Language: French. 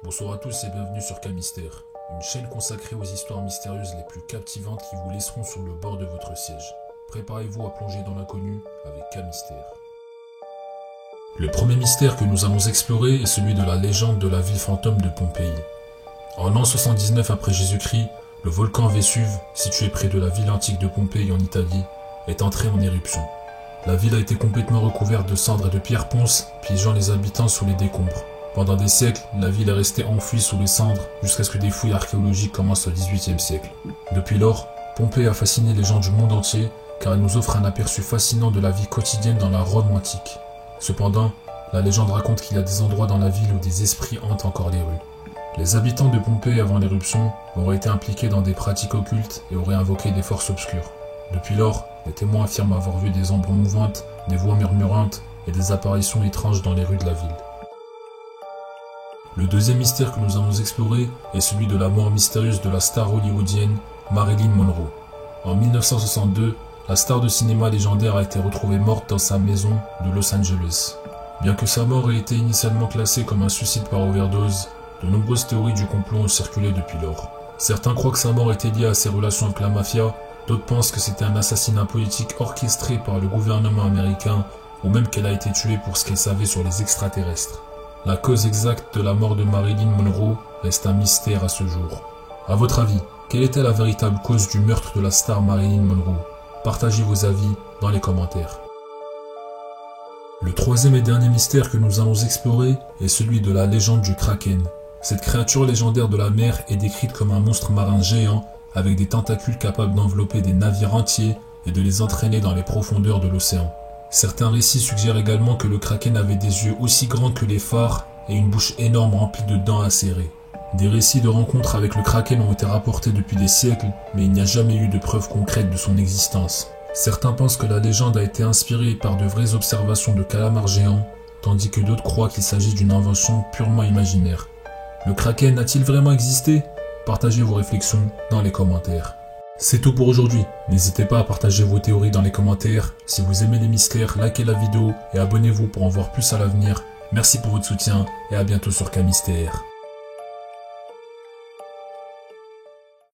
Bonsoir à tous et bienvenue sur K-Mystère, une chaîne consacrée aux histoires mystérieuses les plus captivantes qui vous laisseront sur le bord de votre siège. Préparez-vous à plonger dans l'inconnu avec K-Mystère. Le premier mystère que nous allons explorer est celui de la légende de la ville fantôme de Pompéi. En l'an 79 après Jésus-Christ, le volcan Vésuve, situé près de la ville antique de Pompéi en Italie, est entré en éruption. La ville a été complètement recouverte de cendres et de pierres ponces, piégeant les habitants sous les décombres. Pendant des siècles, la ville est restée enfouie sous les cendres jusqu'à ce que des fouilles archéologiques commencent au XVIIIe siècle. Depuis lors, Pompéi a fasciné les gens du monde entier car elle nous offre un aperçu fascinant de la vie quotidienne dans la Rome antique. Cependant, la légende raconte qu'il y a des endroits dans la ville où des esprits hantent encore les rues. Les habitants de Pompéi avant l'éruption auraient été impliqués dans des pratiques occultes et auraient invoqué des forces obscures. Depuis lors, les témoins affirment avoir vu des ombres mouvantes, des voix murmurantes et des apparitions étranges dans les rues de la ville. Le deuxième mystère que nous allons explorer est celui de la mort mystérieuse de la star hollywoodienne Marilyn Monroe. En 1962, la star de cinéma légendaire a été retrouvée morte dans sa maison de Los Angeles. Bien que sa mort ait été initialement classée comme un suicide par overdose, de nombreuses théories du complot ont circulé depuis lors. Certains croient que sa mort était liée à ses relations avec la mafia, d'autres pensent que c'était un assassinat politique orchestré par le gouvernement américain, ou même qu'elle a été tuée pour ce qu'elle savait sur les extraterrestres. La cause exacte de la mort de Marilyn Monroe reste un mystère à ce jour. À votre avis, quelle était la véritable cause du meurtre de la star Marilyn Monroe? Partagez vos avis dans les commentaires. Le troisième et dernier mystère que nous allons explorer est celui de la légende du Kraken. Cette créature légendaire de la mer est décrite comme un monstre marin géant avec des tentacules capables d'envelopper des navires entiers et de les entraîner dans les profondeurs de l'océan. Certains récits suggèrent également que le Kraken avait des yeux aussi grands que les phares et une bouche énorme remplie de dents acérées. Des récits de rencontres avec le Kraken ont été rapportés depuis des siècles, mais il n'y a jamais eu de preuves concrètes de son existence. Certains pensent que la légende a été inspirée par de vraies observations de calamars géants, tandis que d'autres croient qu'il s'agit d'une invention purement imaginaire. Le Kraken a-t-il vraiment existé? Partagez vos réflexions dans les commentaires. C'est tout pour aujourd'hui. N'hésitez pas à partager vos théories dans les commentaires. Si vous aimez les mystères, likez la vidéo et abonnez-vous pour en voir plus à l'avenir. Merci pour votre soutien et à bientôt sur K-Mystère.